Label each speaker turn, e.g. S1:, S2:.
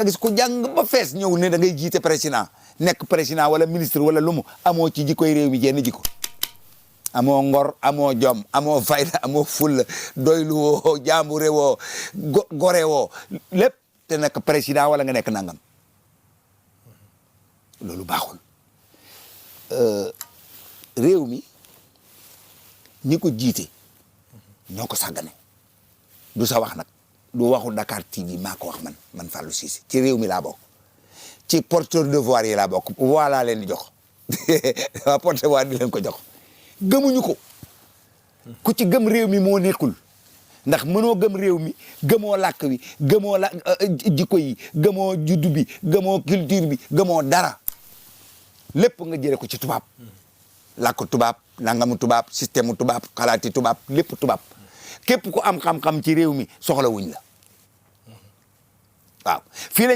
S1: gis ku jàng ba fees ñëw ne da ngay jiite président nekk président wala ministre wala lu mu amoo ci jikkoy réew mi jenn jikko amoo ngor amoo jom amoo fayda amoo fulla doylu woo jàmbure woo gore woo lépp te nekk président wala nga nekk nangam loolu baaxul réew mi ñi ko jiite ñoo ko sàggane du sa wax nag du waxu Dakar TV maa ko wax man Fallou Cissé ci réew mi laa bokk ci porteur de voix yi laa bokk voix laa leen di jox waa porte voix di leen ko jox gëmuñu ko ku ci gëm réew mi moo nekkul ndax mënoo gëm réew mi gëmoo làkk bi gëmoo jikko yi gëmoo juddu bi gëmoo culture bi gëmoo dara lépp nga jële ko ci tubaab làkk tubaab nangamu tubaab système tubaab xalaati tubaab lépp tubaab képp ku am xam-xam ci réew mi soxla wuñ la waaw fii la